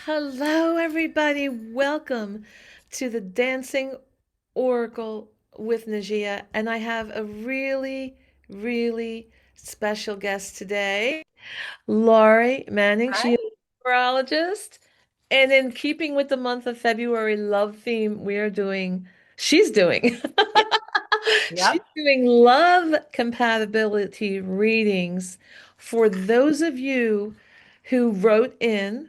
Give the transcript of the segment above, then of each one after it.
Hello, everybody. Welcome to the Dancing Oracle with Najia. And I have a really special guest today, Laurie Manning. Hi. She is a numerologist. And in keeping with the month of February love theme, she's doing, Yep. she's Yep. doing love compatibility readings for those of you who wrote in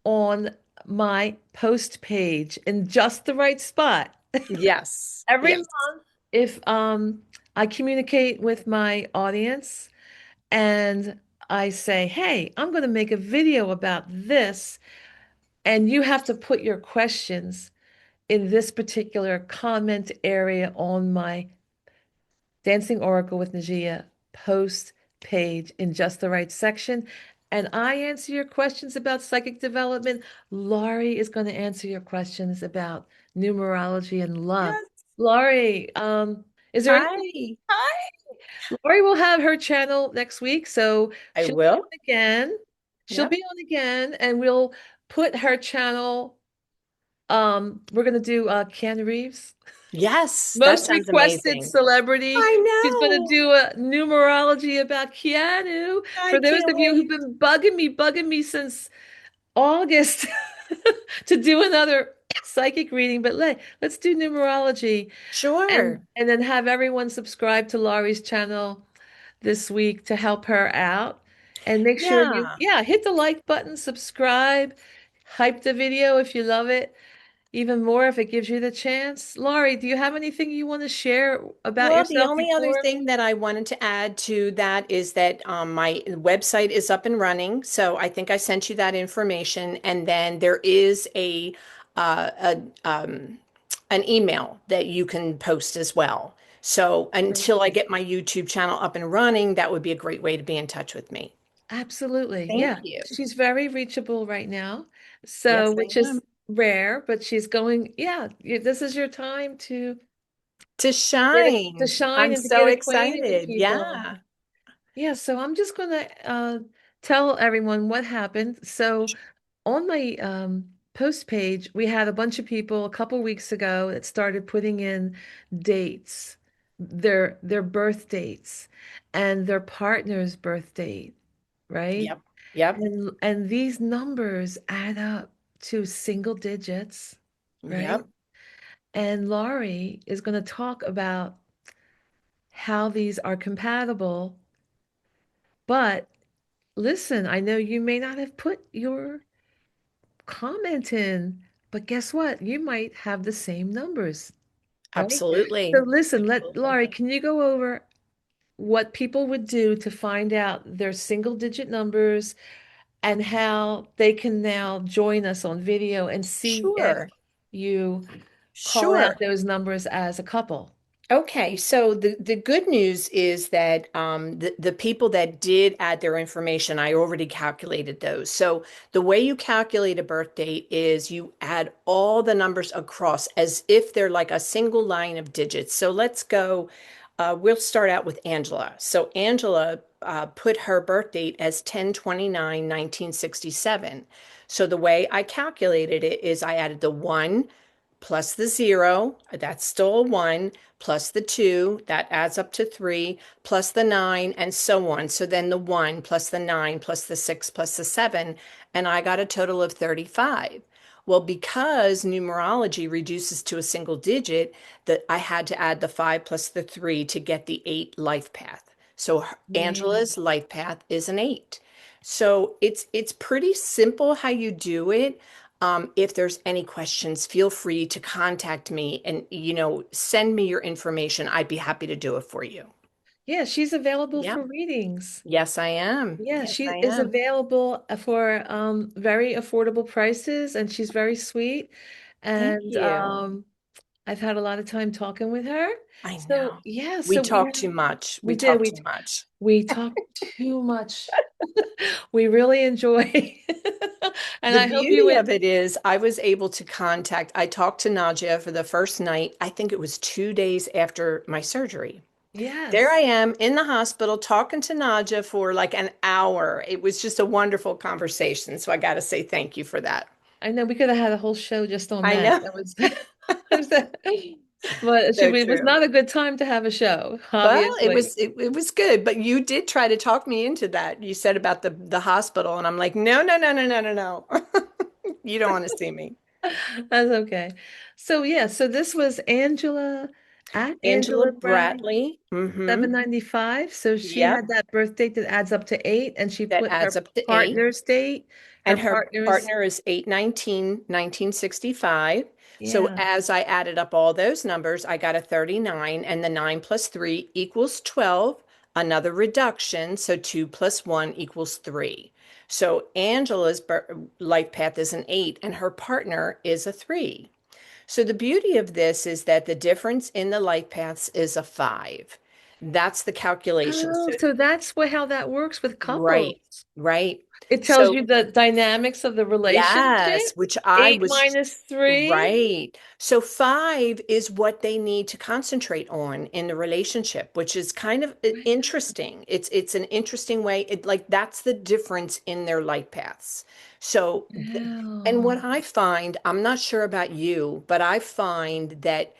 on my post page in just the right spot. Yes. Every Yes. month, if I communicate with my audience and I say, "Hey, I'm going to make a video about this," and you have to put your questions in this particular comment area on my Dancing Oracle with Najia post page in just the right section. And I answer your questions about psychic development. Laurie is going to answer your questions about numerology and love. Yes. Laurie, is there anything? Hi. Hi. Laurie will have her channel next week, so I she'll be will. on again. She'll Yep. be on again, and we'll put her channel. We're gonna do Keanu Reeves. Yes. That Most sounds requested amazing. celebrity. I She's going to know. do a numerology about Keanu. I For those can't of you who've wait. been bugging me since August to do another psychic reading, but let's do numerology and Sure. and then have everyone subscribe to Laurie's channel this week to help her out. And make sure you, Yeah. yeah, hit the like button, subscribe, hype the video if you love it even more if it gives you the chance. Laurie, do you have anything you want to share about Well, the yourself only other before? thing that I wanted to add to that is that my website is up and running. So I think I sent you that information. And then there is an email that you can post as well. So Great. until I get my YouTube channel up and running, that would be a great way to be in touch with me. Absolutely. Thank Yeah. you. She's very reachable right now. So, Yes, I which is am. rare, but she's going, yeah, this is your time To to shine. shine I'm and to get so acquainted with excited. people. Yeah. Yeah, so I'm just gonna tell everyone what happened. So on my post page, we had a bunch of people a couple weeks ago that started putting in dates, their birth dates, and their partner's birth date, right? Yep. Yep. And these numbers add up to single digits, right? Yep. And Laurie is going to talk about how these are compatible. But listen, I know you may not have put your comment in, but guess what? You might have the same numbers, right? So Absolutely. listen, let Absolutely. Laurie, can you go over what people would do to find out their single digit numbers and how they can now join us on video and see if Sure. you call out Sure. those numbers as a couple? Okay, so the good news is that the people that did add their information, I already calculated those. So the way you calculate a birth date is you add all the numbers across as if they're like a single line of digits. So let's go, we'll start out with Angela. So Angela put her birth date as 10/29, 1967. So the way I calculated it is I added the 1 plus the 0, that's still a 1, plus the 2, that adds up to 3, plus the 9, and so on. So then the 1 plus the 9 plus the 6 plus the 7, and I got a total of 35. Well, because numerology reduces to a single digit, that I had to add the 5 plus the 3 to get the 8 life path. So Yeah. Angela's life path is an 8. So it's pretty simple how you do it. If there's any questions, feel free to contact me and, send me your information. I'd be happy to do it for you. Yeah, she's available Yep. for readings. Yes, I am. Yeah, Yes, she I is am. available for very affordable prices and she's very sweet. Thank And you. I've had a lot of time talking with her. I So know. yeah, We so talk too much. we We did talk we too much. we talked too much. We really enjoy. And The I hope you beauty would. of it is I talked to Najia for the first night. I think it was 2 days after my surgery. There I Yes. am in the hospital talking to Najia for like an hour. It was just a wonderful conversation. So I got to say thank you for that. I know we could have had a whole show just on I that. know. That was, but So it was true. not a good time to have a show, Well, obviously. it was good, but you did try to talk me into that. You said about the hospital, and I'm like, no, no, no, no, no, no, no. You don't want to see me. That's okay. So yeah, so this was Angela at Angela Angela Brown Bradley. Mm-hmm. 795. So she had Yep. that birth date that adds up to 8, and she That put her adds up to 8. partner's date. Her And her partner is, partner is 8/19/1965. So yeah. as I added up all those numbers, I got a 39, and the 9 plus 3 equals 12. Another reduction, so 2 plus 1 equals 3. So Angela's life path is an 8, and her partner is a 3. So the beauty of this is that the difference in the life paths is a 5. That's the calculation. Oh, So, so that's how that works with right, couples. right. It tells So you the dynamics of the yes, relationship. which I 8 was minus 3. right. So 5 is what they need to concentrate on in the relationship, which is kind of interesting. It's an interesting way. Like that's the difference in their life paths. So, and Wow. what I find, I'm not sure about you, but I find that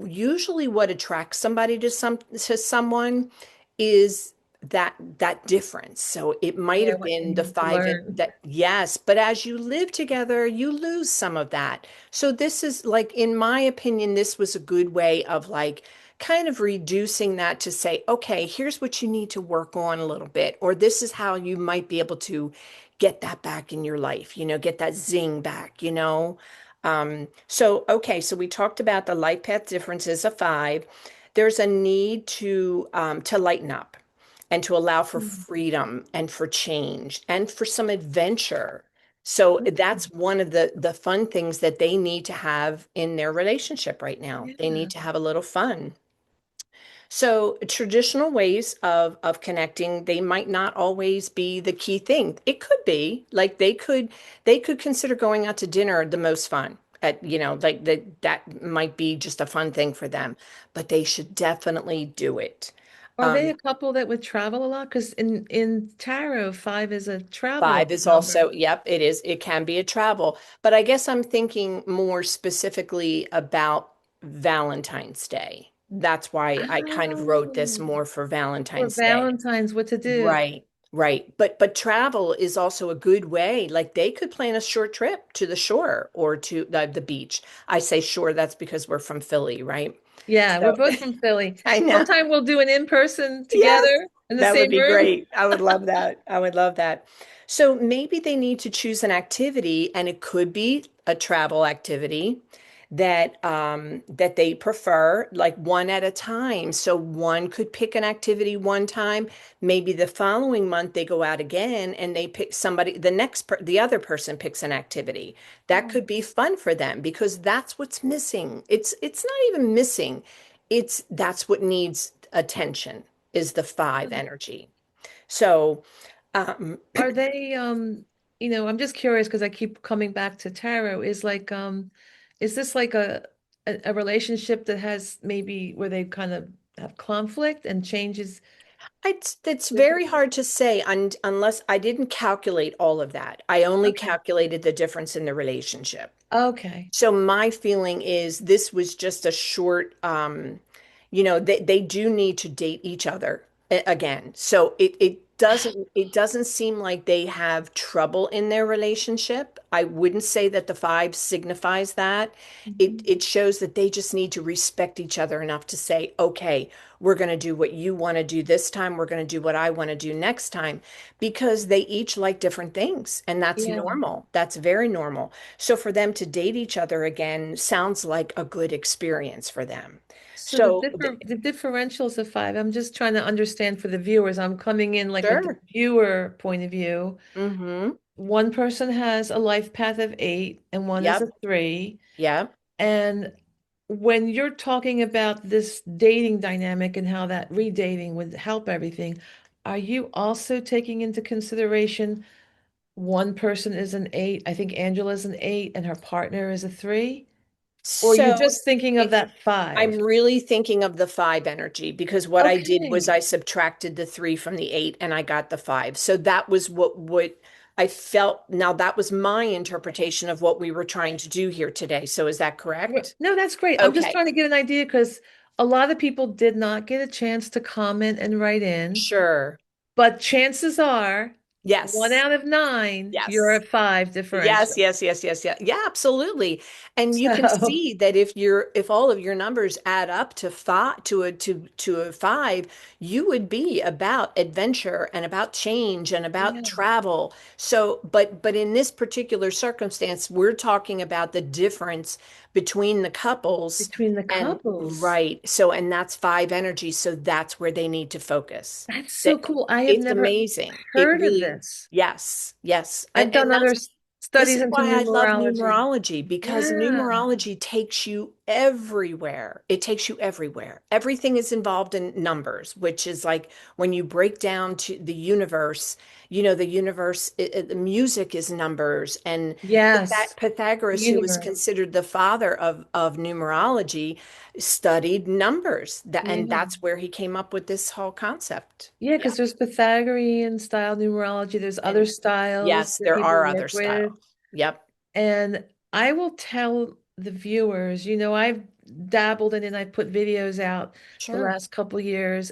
usually what attracts somebody to someone is that difference. So it might Yeah, have what they been the need to five in learn. that, yes, but as you live together, you lose some of that. So this is like, in my opinion, this was a good way of like kind of reducing that to say, okay, here's what you need to work on a little bit, or this is how you might be able to get that back in your life, get that zing back, okay, so we talked about the life path differences of 5. There's a need to lighten up and to allow for Hmm. freedom and for change and for some adventure. So that's one of the fun things that they need to have in their relationship right now. They need Yeah. to have a little fun. So traditional ways of connecting, they might not always be the key thing. It could be like they could consider going out to dinner the most fun. Like that might be just a fun thing for them, but they should definitely do it. Are they Um, a couple that would travel a lot? Because in tarot, 5 is a travel 5 is number. also, yep, it is. It can be a travel, but I guess I'm thinking more specifically about Valentine's Day. That's why I kind of wrote this Oh, more for for Valentine's Day. Valentine's, what to do? Right, right. But travel is also a good way. Like they could plan a short trip to the shore or to the beach. I say shore, that's because we're from Philly, right? Yeah, we're So both from Philly. I know. Sometime we'll do an in-person Yes, together in the that would same be room. great. I would love that. I would love that. So maybe they need to choose an activity, and it could be a travel activity that they prefer, like one at a time. So one could pick an activity one time. Maybe the following month they go out again and they pick somebody. The other person picks an activity. That Oh, could be fun for them because that's what's missing. It's not even missing. That's what needs attention is the 5 energy. So, um, are they I'm just curious because I keep coming back to tarot. Is this like a relationship that has maybe where they kind of have conflict and changes it's very different? hard to say unless I didn't calculate all of that. I only Okay. calculated the difference in the relationship. Okay. So my feeling is this was just a short, they do need to date each other again. So it doesn't seem like they have trouble in their relationship. I wouldn't say that the 5 signifies that. It Mhm. it shows that they just need to respect each other enough to say, okay, we're going to do what you want to do this time. We're going to do what I want to do next time because they each like different things. And that's Yeah. normal. That's very normal. So for them to date each other again sounds like a good experience for them. So So, the differentials of 5, I'm just trying to understand for the viewers. I'm coming in like a sure. viewer point of view. Mm-hmm. One person has a life path of 8 and one is a Yep. 3. Yep. And when you're talking about this dating dynamic and how that redating would help everything, are you also taking into consideration one person is an 8? I think Angela's an 8 and her partner is a 3? Or are you So just thinking of it, that 5? I'm really thinking of the 5 energy because what I did was Okay. I subtracted the 3 from the 8 and I got the 5. So that was what I felt now that was my interpretation of what we were trying to do here today. So is that correct? No, that's great. I'm just Okay, trying to get an idea because a lot of people did not get a chance to comment and write in. sure. But chances are, one Yes. out of nine, you're Yes. at five Yes, differential. yes, yes, yes, yes. Yeah, absolutely. And you can So, see that if all of your numbers add up to five to a five, you would be about adventure and about change and about yeah, travel. So, but in this particular circumstance, we're talking about the difference between the couples between the and couples. right. So, and that's five energies. So that's where they need to focus. That's so That cool. I have it's never amazing. It heard of really, this. yes, yes. I've And done other that's this studies is into why I love numerology. numerology because Yeah, numerology takes you everywhere. It takes you everywhere. Everything is involved in numbers, which is like when you break down to the universe, the universe, the music is numbers. And yes, the Pythagoras, who was universe. considered the father of numerology, studied numbers. And Yeah. that's where he came up with this whole concept. Yeah, Yeah. because there's Pythagorean style numerology. There's other And styles yes, that there people are work other with. styles. Yep. And I will tell the viewers, I've dabbled in it. I put videos out the Sure. last couple years,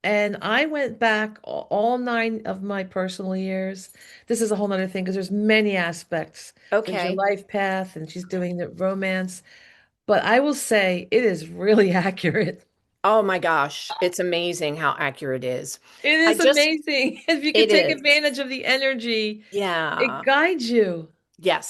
and I went back all nine of my personal years. This is a whole nother thing because there's many aspects. There's your Okay. life path, and she's doing the romance. But I will say it is really accurate. Oh my gosh, it's amazing how accurate it is. It I is just, amazing. If you could it take is. advantage of the energy, it Yeah. guides you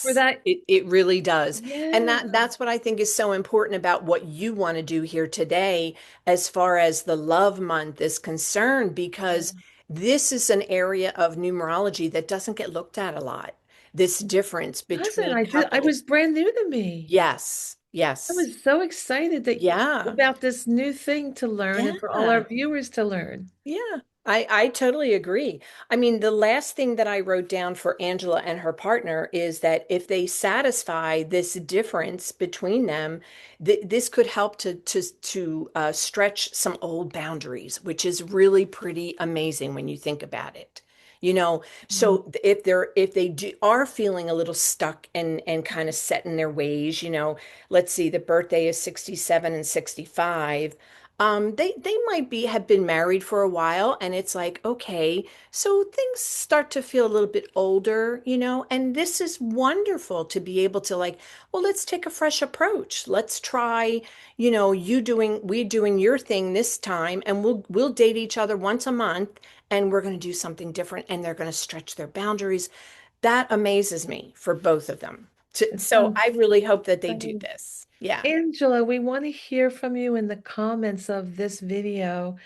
for Yes, that. it really does. And Yeah. that's what I think is so important about what you want to do here today as far as the love month is concerned, because this is an area of numerology that doesn't get looked at a lot. This difference Doesn't between I couples. was brand new to me. Yes. I Yes. was so excited that Yeah. about this new thing to learn and for all our Yeah. viewers to learn. Yeah, I totally agree. I mean, the last thing that I wrote down for Angela and her partner is that if they satisfy this difference between them, this could help to stretch some old boundaries, which is really pretty amazing when you think about it. Mhm. So if they are feeling a little stuck and kind of set in their ways, let's see, the birthday is 67 and 65. They might have been married for a while, and it's like, okay, so things start to feel a little bit older, and this is wonderful to be able to like, well, let's take a fresh approach. Let's try, we doing your thing this time, and we'll date each other once a month, and we're going to do something different, and they're going to stretch their boundaries. That amazes me for both of them. It So sounds I really hope that they do exciting. this. Yeah. Angela, we want to hear from you in the comments of this video.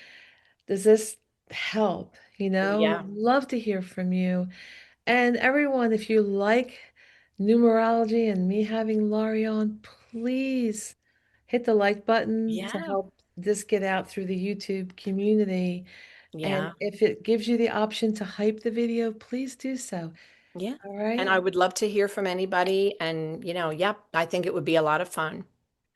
Does this help? Yeah. Love to hear from you. And everyone, if you like numerology and me having Laurie on, please hit the like button to Yeah. help this get out through the YouTube community. And Yeah. if it gives you the option to hype the video, please do so. Yeah. All And right. I would love to hear from anybody. And, yep, I think it would be a lot of fun.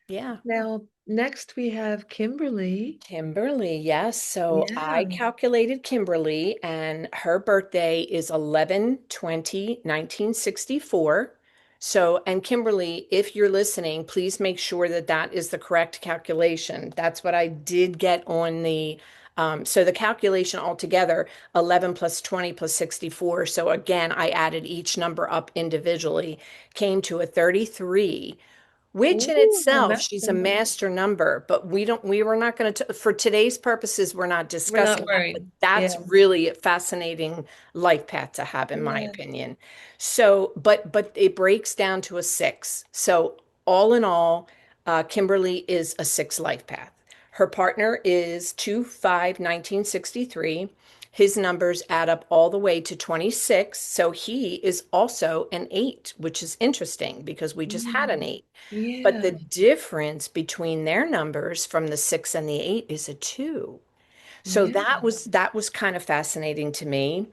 Yeah. Now, next we have Kimberly. Kimberly, yes. So I Yeah. calculated Kimberly, and her birthday is 11/20/1964. So, and Kimberly, if you're listening, please make sure that that is the correct calculation. That's what I did get on so the calculation altogether, 11 plus 20 plus 64. So again, I added each number up individually, came to a 33, which in Ooh, a itself, she's a master. master number, but we were not going to, for today's purposes, we're not We're not discussing that, but worried. Yeah. that's really a fascinating life path to have, in my Yeah. opinion. So, but it breaks down to a six. So all in all, Kimberly is a six life path. Her partner is 2/5/1963. His numbers add up all the way to 26. So he is also an eight, which is interesting because we just had an Mm. eight. But Yeah. the difference between their numbers from the six and the eight is a two. So Yeah. that was kind of fascinating to me.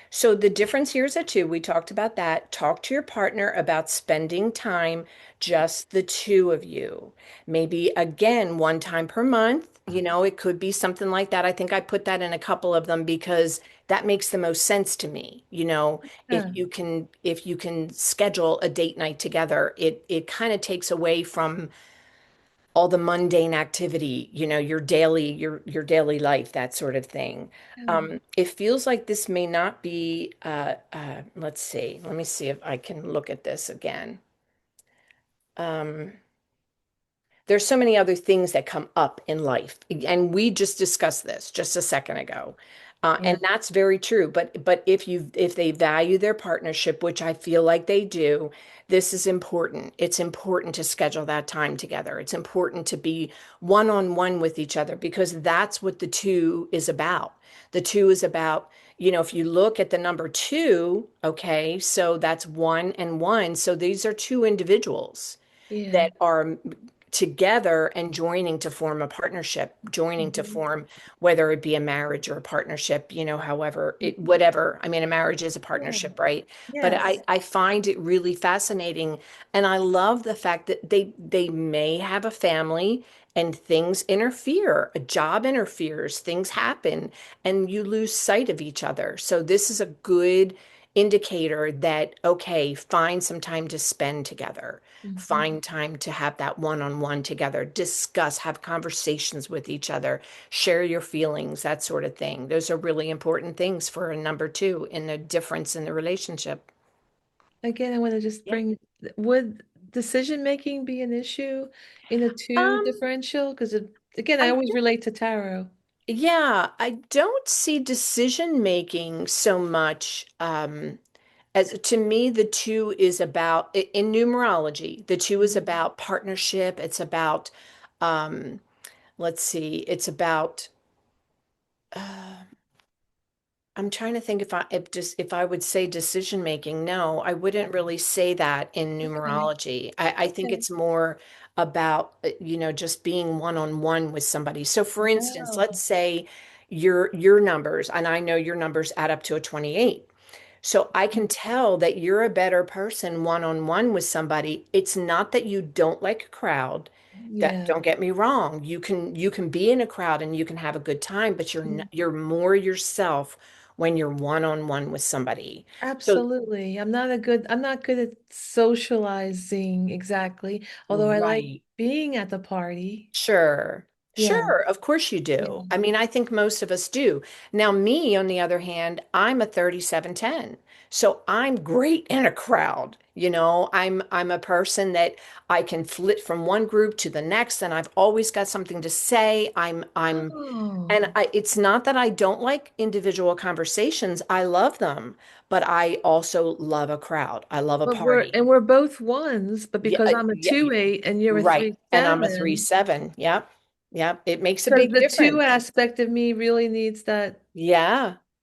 So the difference here is a two. We talked about that. Talk to your partner about spending time, just the two of you. Maybe again, one time per month. It could be something like that. I think I put that in a couple of them because that makes the most sense to me. If Yeah. you can schedule a date night together, it kind of takes away from all the mundane activity, your daily life, that sort of thing. Yeah. It feels like this may not be, let's see, let me see if I can look at this again. Um, there's so many other things that come up in life, and we just discussed this just a second ago. And Yeah. that's very true. But if they value their partnership, which I feel like they do, this is important. It's important to schedule that time together. It's important to be one-on-one with each other because that's what the two is about. The two is about, if you look at the number two, okay, so that's one and one. So these are two individuals Yeah. that are together and joining to form a partnership, joining to Mhm. form, whether it be a marriage or a partnership, however Mhm. whatever. I mean, a marriage is a Yeah. partnership, right? But I, Yes. I find it really fascinating. And I love the fact that they may have a family and things interfere, a job interferes, things happen, and you lose sight of each other. So this is a good indicator that, okay, find some time to spend together, Mhm. find time to have that one-on-one together, discuss, have conversations with each other, share your feelings, that sort of thing. Those are really important things for a number two in the difference in the relationship. Again, I want to just Yeah. bring, would decision making be an issue in a two Um, differential? Because again, I I always relate to tarot. yeah, I don't see decision making so much as to me, the two is about in numerology, the two is Mhm. about partnership. It's about um, let's see, it's about uh, I'm trying to think if I would say decision making. No, I wouldn't really say that in Okay. numerology. I think Okay. it's more about just being one on one with somebody. So for instance, let's Wow. say your numbers, and I know your numbers add up to a 28. So I can tell that you're a better person one on one with somebody. It's not that you don't like a crowd. That Yeah. don't get me wrong. You can be in a crowd and you can have a good time, but Mm. you're more yourself when you're one on one with somebody. So Absolutely. I'm not good at socializing exactly, although I like right. being at the party. Sure. Yeah. Sure, of course you do. Yeah. I mean, I think most of us do. Now, me, on the other hand, I'm a 3710. So I'm great in a crowd. I'm a person that I can flit from one group to the next, and I've always got something to say. Oh. And it's not that I don't like individual conversations. I love them, but I also love a crowd. I love a But party. we're both ones, but Yeah, because I'm a yeah, 2/8 and you're a right. And I'm a 3/7, 3/7. Yep. Yep. It makes a so big the two difference. aspect of me really needs Yeah.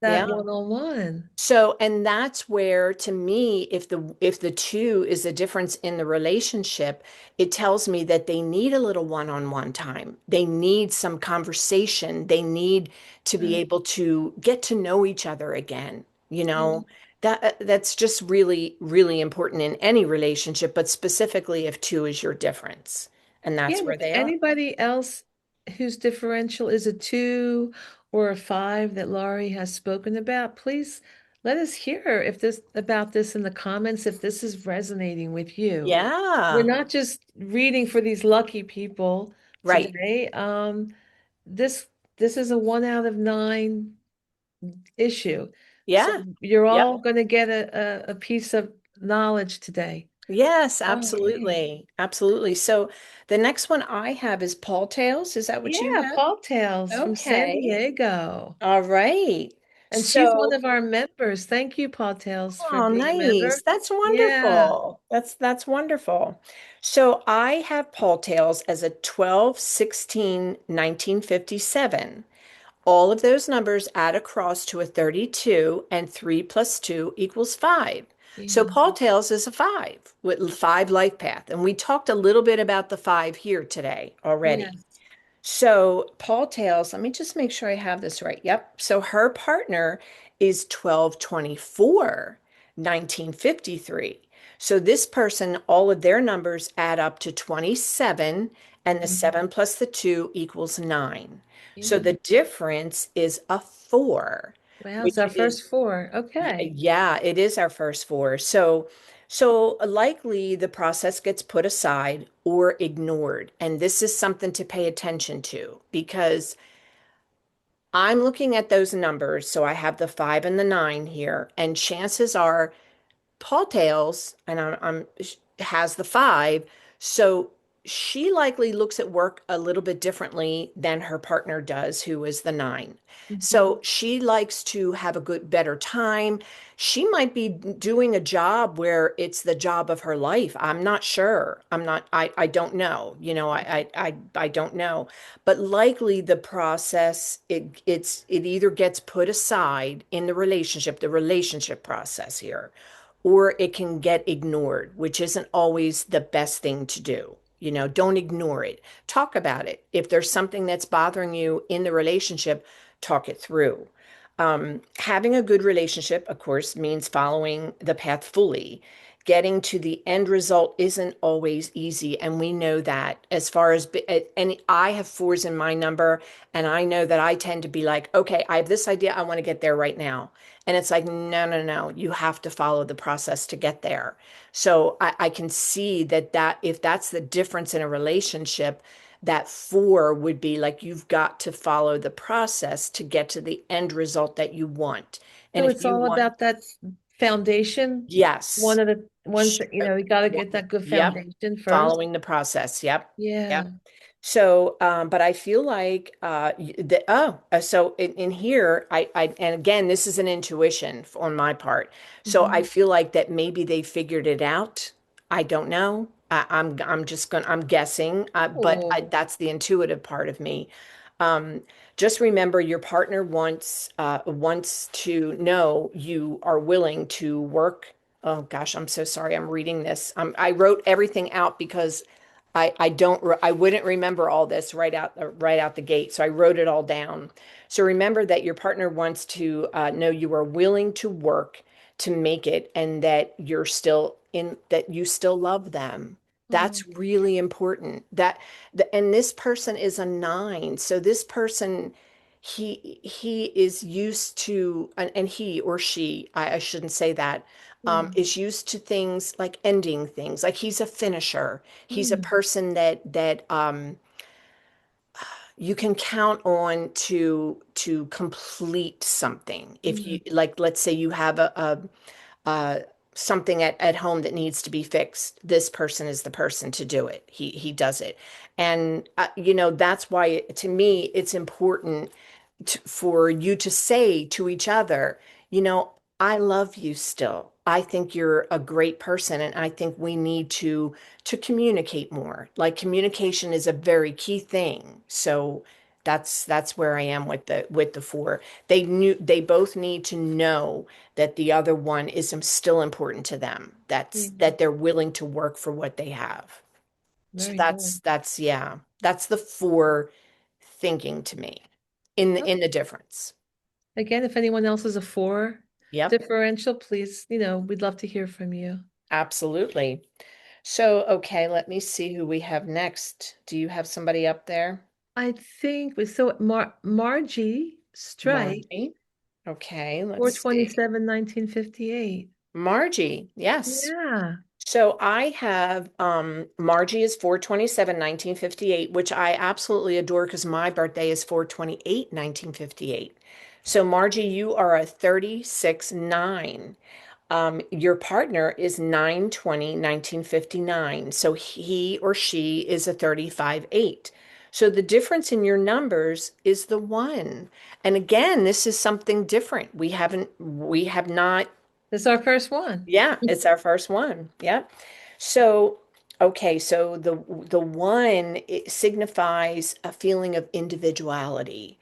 that Yeah. one-on-one. So, and that's where to me, if the two is a difference in the relationship, it tells me that they need a little one-on-one time. They need some conversation. They need to be Right. able to get to know each other again. Yeah. That's just really, really important in any relationship, but specifically if two is your difference. And Yeah, that's and where if they are. anybody else whose differential is a 2 or a 5 that Laurie has spoken about, please let us hear if this about this in the comments, if this is resonating with you. We're Yeah. not just reading for these lucky people Right. today. This this is a 1 out of 9 issue. So Yeah. you're Yep. all going to get a piece of knowledge today. Yes, All right. absolutely. Absolutely. So the next one I have is Paul Tales. Is that what you Yeah, have? Paul Tales from San Okay. Diego. All right. And she's one So, of our members. Thank you, Paul Tales, for oh, being a nice. member. That's Yeah. wonderful. That's wonderful. So I have Paul Tales as a 12/16/1957. All of those numbers add across to a 32, and 3 plus 2 equals 5. So Yeah. Paul Tales is a 5 with 5 life path. And we talked a little bit about the 5 here today already. Yes. So Paul Tales, let me just make sure I have this right. Yep. So her partner is 12/24/1953. So this person, all of their numbers add up to 27, and the Mhm. 7 plus the 2 equals 9. So Yeah. the difference is a 4, Wow, it's which our is, first four. Okay. yeah, it is our first 4. So likely the process gets put aside or ignored. And this is something to pay attention to because I'm looking at those numbers. So I have the 5 and the 9 here, and chances are Tall Tales, and has the 5, so she likely looks at work a little bit differently than her partner does, who is the 9. Mhm. So she likes to have a good, better time. She might be doing a job where it's the job of her life. I'm not sure. I don't know. I don't know. But likely the process, it either gets put aside in the relationship process here, or it can get ignored, which isn't always the best thing to do. Don't ignore it. Talk about it. If there's something that's bothering you in the relationship, talk it through. Having a good relationship, of course, means following the path fully. Getting to the end result isn't always easy. And we know that as far as, and I have 4s in my number, and I know that I tend to be like, okay, I have this idea. I want to get there right now. And it's like, no, no, no, you have to follow the process to get there. So I can see that if that's the difference in a relationship, that 4 would be like you've got to follow the process to get to the end result that you want. And So if it's you all want, about that foundation. yes, One of the ones that, you got to get that good yep, foundation first. following the process. Yep. Yeah. Yep. So, but I feel like so in here, and again, this is an intuition on my part. So I Hmm. feel like that maybe they figured it out. I don't know. I'm guessing, Oh, that's the intuitive part of me. Um, just remember, your partner wants to know you are willing to work. Oh gosh, I'm so sorry. I'm reading this. I wrote everything out because I wouldn't remember all this right out the gate. So I wrote it all down. So remember that your partner wants to know you are willing to work to make it, and that you still love them. oh, That's really important. And this person is a 9. So this person, he is used to, and he or she, I shouldn't say that, yeah. is used to things like ending things. Like he's a finisher. He's a Mm, person that you can count on to complete something. If yeah. you like, let's say you have a something at home that needs to be fixed, this person is the person to do it. He does it. And that's why to me it's important for you to say to each other, I love you still. I think you're a great person, and I think we need to communicate more. Like communication is a very key thing. So that's where I am with the 4. They both need to know that the other one is still important to them. Yeah. That they're willing to work for what they have. So Very good. that's yeah, that's the 4 thinking to me in Oh, the difference. again, if anyone else is a four Yep, differential, please, we'd love to hear from you. absolutely. So, okay, let me see who we have next. Do you have somebody up there? I think we saw Margie Strike, Margie. Okay, let's see. 427, 1958. Margie, yes. Yeah. So I have Margie is 4/27, 1958, which I absolutely adore because my birthday is 4/28, 1958. So Margie, you are a 36/9. Your partner is 9/20, 1959. So he or she is a 35/8. So the difference in your numbers is the 1. And again, this is something different. We have not, This is our first one. yeah, it's our first one. Yep. So, okay, so the 1, it signifies a feeling of individuality.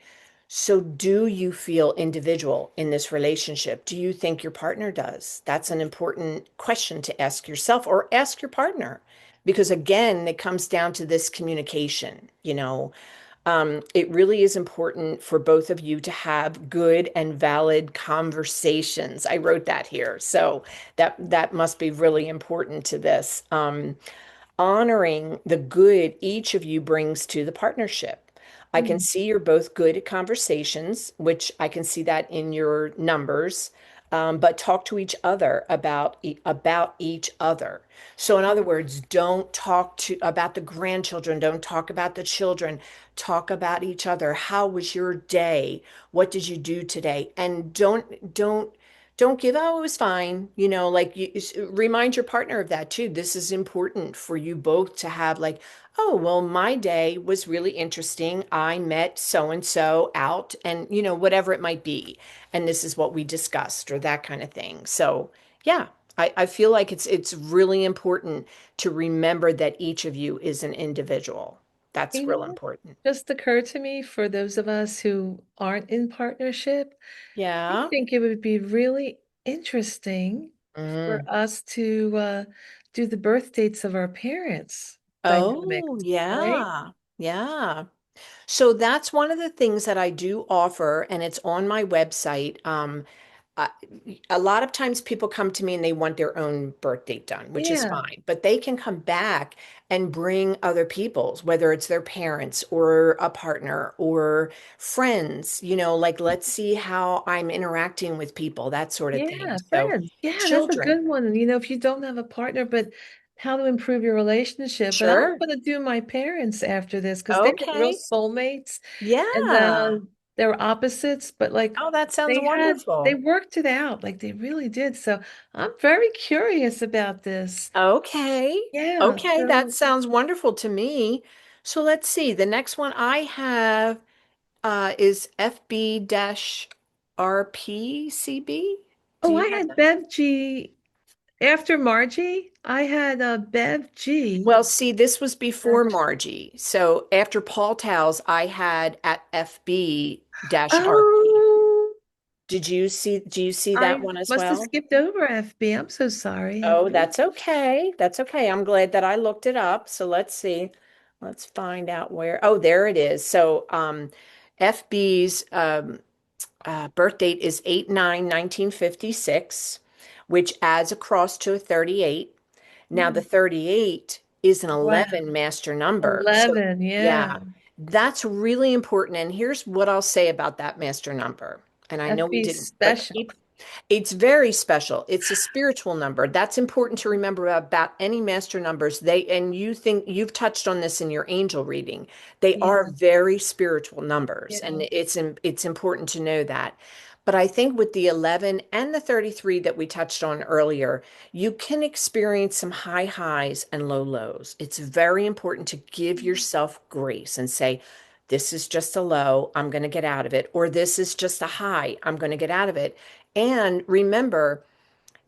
So, do you feel individual in this relationship? Do you think your partner does? That's an important question to ask yourself or ask your partner. Because again, it comes down to this communication. It really is important for both of you to have good and valid conversations. I wrote that here. So that must be really important to this. honoring the good each of you brings to the partnership. I can Mm. see you're both good at conversations, which I can see that in your numbers. But talk to each other about each other. So, in other words, don't talk to about the grandchildren. Don't talk about the children. Talk about each other. How was your day? What did you do today? And don't give, oh, it was fine. Like remind your partner of that too. This is important for you both to have, like, oh, well, my day was really interesting. I met so and so out and, whatever it might be. And this is what we discussed or that kind of thing. So, yeah, I feel like it's really important to remember that each of you is an individual. That's You real know what important. just occurred to me for those of us who aren't in partnership? I Yeah. think it would be really interesting for Mm. us to do the birth dates of our parents Oh, dynamics, right? yeah. Yeah. So that's one of the things that I do offer, and it's on my website. Uh, a lot of times people come to me and they want their own birth date done, which is Yeah, fine, but they can come back and bring other people's, whether it's their parents or a partner or friends, like let's see how I'm interacting with people, that sort of thing. yeah, So, friends. Yeah, that's a children, good one. And if you don't have a partner, but how to improve your relationship. But I'm sure. going to do my parents after this because they were real Okay. soulmates and Yeah. they were opposites, but like Oh, that sounds they wonderful. worked it out. Like they really did. So I'm very curious about this. Okay. Yeah. Okay, that So, sounds wonderful to me. So let's see. The next one I have is FB-RPCB. Do oh, you I have had that? Bev G after Margie. I had Bev G. Well, see, this was before Margie. So after Paul Towles, I had at FB-RP. Oh, Do you see that I one as must have well? skipped over FB. I'm so sorry, Oh, FB. that's okay. That's okay. I'm glad that I looked it up. So let's see. Let's find out where. Oh, there it is. So FB's birth date is 8/9/1956, which adds across to a 38. Now, the Mm, 38 is an wow. 11 master number. So, 11, yeah, yeah. that's really important. And here's what I'll say about that master number. And I know we FB didn't, but special. it's very special. It's a spiritual number. That's important to remember about any master numbers. And you think you've touched on this in your angel reading. They are Yeah, very spiritual numbers, and yeah. it's important to know that. But I think with the 11 and the 33 that we touched on earlier, you can experience some high highs and low lows. It's very important to give yourself grace and say, this is just a low, I'm going to get out of it, or this is just a high, I'm going to get out of it. And remember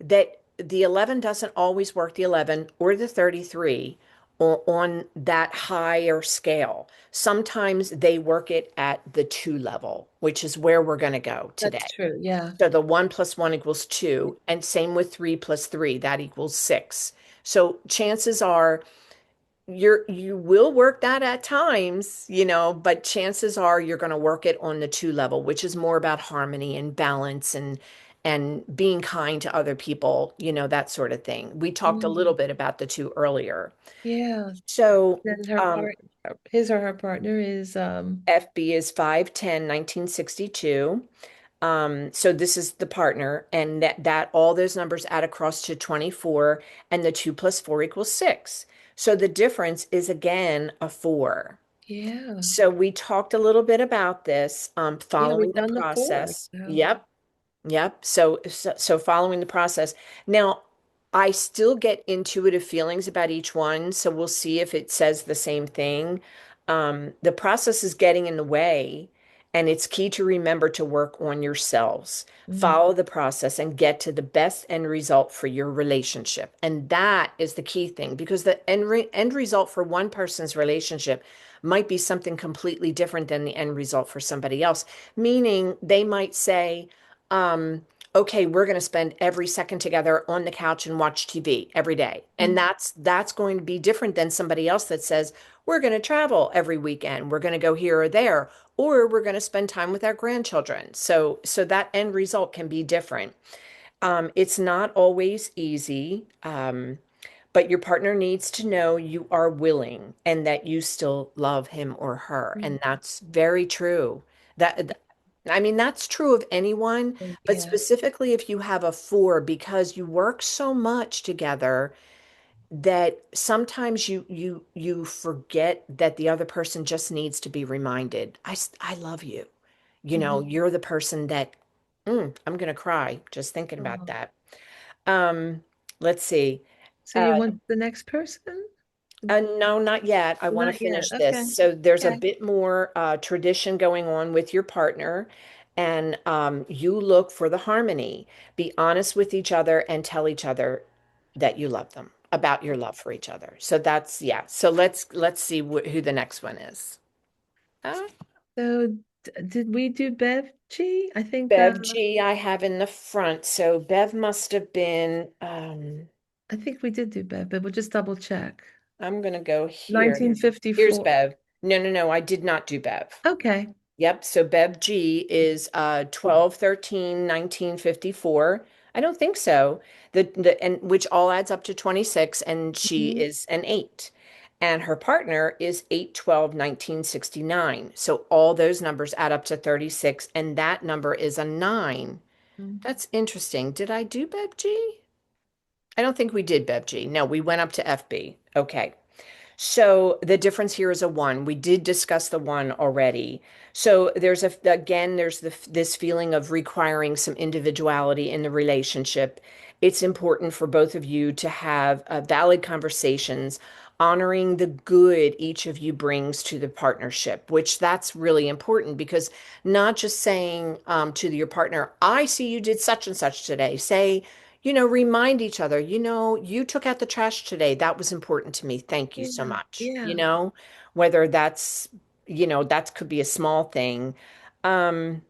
that the 11 doesn't always work the 11 or the 33 on that higher scale. Sometimes they work it at the 2 level, which is where we're going to go That's today. true. Yeah. So the 1 plus 1 equals 2, and same with 3 plus 3, that equals 6. So chances are you will work that at times, but chances are you're going to work it on the 2 level, which is more about harmony and balance and being kind to other people, that sort of thing. We talked a little Mm, bit about the 2 earlier. yeah. So Then her um, part, his or her partner is FB is 5/10/1962. So this is the partner, and that all those numbers add across to 24, and the 2 plus 4 equals 6. So the difference is again a 4. yeah. So we talked a little bit about this, Yeah, following we've the done the four. process. So. Yep. Yep. So following the process. Now, I still get intuitive feelings about each one, so we'll see if it says the same thing. The process is getting in the way, and it's key to remember to work on yourselves. Mm, Follow the process and get to the best end result for your relationship. And that is the key thing, because the end result for one person's relationship might be something completely different than the end result for somebody else. Meaning they might say, um, okay, we're going to spend every second together on the couch and watch TV every day. And mm, that's going to be different than somebody else that says, we're going to travel every weekend. We're going to go here or there, or we're going to spend time with our grandchildren. So that end result can be different. It's not always easy. but your partner needs to know you are willing and that you still love him or her. And that's very true. That, I mean, that's true of anyone, but Yeah. specifically if you have a four, because you work so much together that sometimes you forget that the other person just needs to be reminded, I love you. You know, Mhm. you're the person that, I'm gonna cry just thinking about Oh. that. Um, let's see. So Uh, you want the next person? no, not yet. I want to Not yet. finish this. Okay. So there's a Okay. bit more tradition going on with your partner, and you look for the harmony. Be honest with each other and tell each other that you love them, about your love for each other. So that's yeah. So let's see who the next one is. Uh, So did we do Bev G? I think Bev G I have in the front. So Bev must have been. I think we did do Bev, but we'll just double check. I'm gonna go here. Here's 1954. Bev. No, no, no. I did not do Bev. Okay. Yep. So Bev G is 12/13/1954. I don't think so. The and which all adds up to 26, and she Mhm. is an eight. And her partner is 8/12/1969. So all those numbers add up to 36, and that number is a nine. Mhm. That's interesting. Did I do Bev G? I don't think we did Bev G. No, we went up to FB. Okay. So the difference here is a one. We did discuss the one already. So there's this feeling of requiring some individuality in the relationship. It's important for both of you to have valid conversations, honoring the good each of you brings to the partnership, which that's really important because not just saying to your partner, I see you did such and such today. Say, remind each other, you took out the trash today. That was important to me. Thank you so Yeah. much. Yeah. Whether that could be a small thing. Um,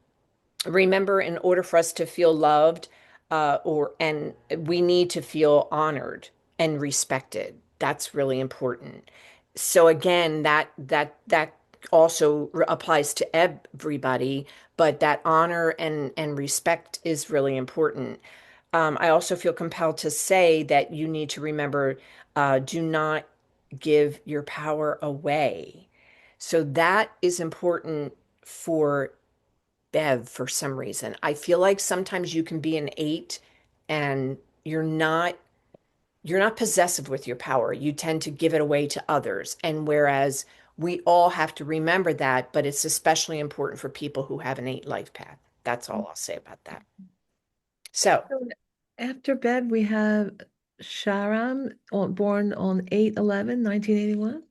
Remember, in order for us to feel loved, and we need to feel honored and respected. That's really important. So again, that also applies to everybody, but that honor and respect is really important. I also feel compelled to say that you need to remember, do not give your power away. So that is important for Bev for some reason. I feel like sometimes you can be an eight and you're not possessive with your power. You tend to give it away to others. And whereas we all have to remember that, but it's especially important for people who have an eight life path. That's all I'll say about that. So So after Bev, we have Sharam, born on 8/11/1981.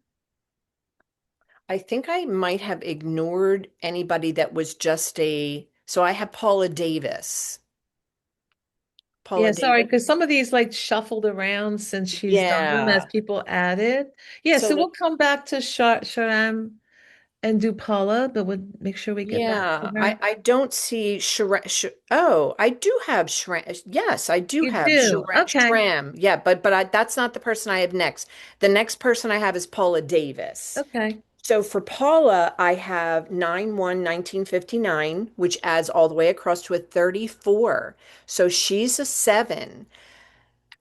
I think I might have ignored anybody that was just so I have Paula Davis. Yeah, Paula sorry, Davis. because some of these like shuffled around since she's done them as Yeah. people added. Yeah, So so we'll come back to Sharam and do Paula, but we'll make sure we get back to yeah, I her. I don't see oh, I do have Shram. Yes, I do You have do. Okay. Shram. Yeah, but that's not the person I have next. The next person I have is Paula Davis. Okay. So for Paula, I have 9/1/1959, which adds all the way across to a 34. So she's a seven.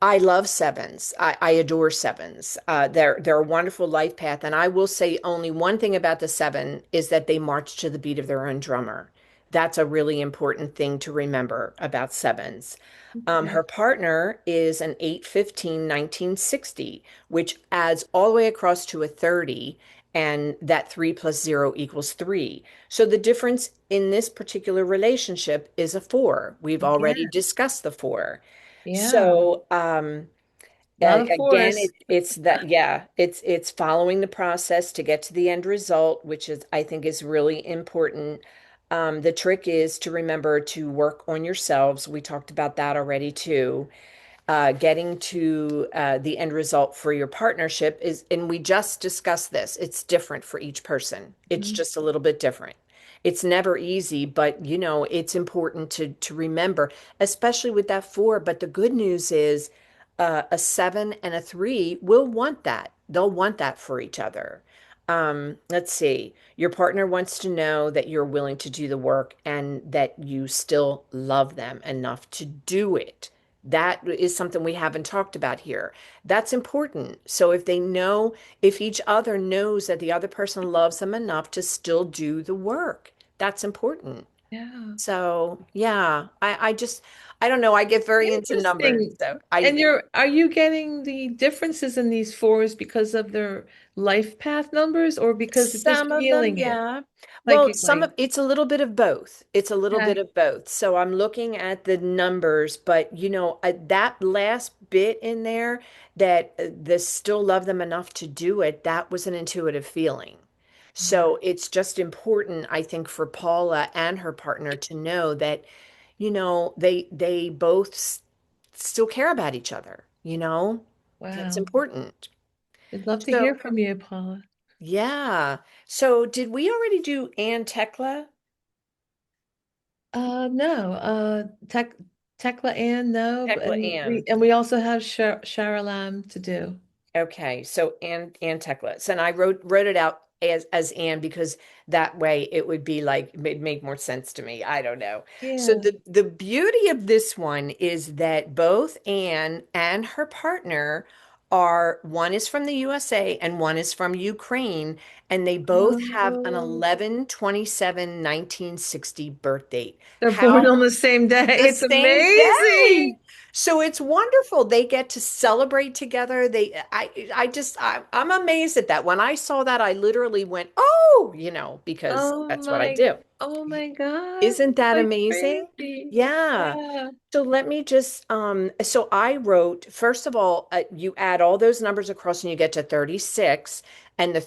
I love sevens. I adore sevens. They're a wonderful life path. And I will say only one thing about the seven is that they march to the beat of their own drummer. That's a really important thing to remember about sevens. Her Okay. partner is an 8/15/1960, which adds all the way across to a 30, and that 3 plus 0 equals 3. So the difference in this particular relationship is a 4. We've already Yeah. discussed the 4. Yeah. So, A lot of again, fours. it's that, yeah, it's following the process to get to the end result, which is, I think, is really important. The trick is to remember to work on yourselves. We talked about that already too. Getting to the end result for your partnership is, and we just discussed this, it's different for each person. It's Mhm. just a little bit different. It's never easy, but it's important to remember, especially with that four. But the good news is, a seven and a three will want that. They'll want that for each other. Let's see. Your partner wants to know that you're willing to do the work and that you still love them enough to do it. That is something we haven't talked about here. That's important. So if they know, if each other knows that the other person loves them enough to still do the work, that's important. Yeah. So yeah, I just, I don't know. I get very into numbers. Interesting. So And I, are you getting the differences in these fours because of their life path numbers or because of just some of them, feeling it yeah. Well, some of psychically? it's a little bit of both. It's a little bit Okay. of both. So I'm looking at the numbers, but that last bit in there that the still love them enough to do it, that was an intuitive feeling. Yeah. So it's just important, I think, for Paula and her partner to know that, they both still care about each other, you know? That's Wow. important. I'd love to hear So from you, Paula. yeah. So did we already do Ann Tekla? No, Tekla Ann, no, Tekla and we Ann. also have Sharalam to do. Okay, so Ann Tekla. So and I wrote it out as Ann because that way it would be like it made more sense to me. I don't know. So Yeah. the beauty of this one is that both Ann and her partner are one is from the USA and one is from Ukraine, and they both have an Oh, 11/27/1960 birth date. they're born How on the same day. the It's same day. amazing. So it's wonderful. They get to celebrate together. I'm amazed at that. When I saw that, I literally went, "Oh," because Oh that's what I do. oh my God. Isn't It's that like amazing? crazy. Yeah. Yeah. So let me just so I wrote, first of all, you add all those numbers across and you get to 36, and the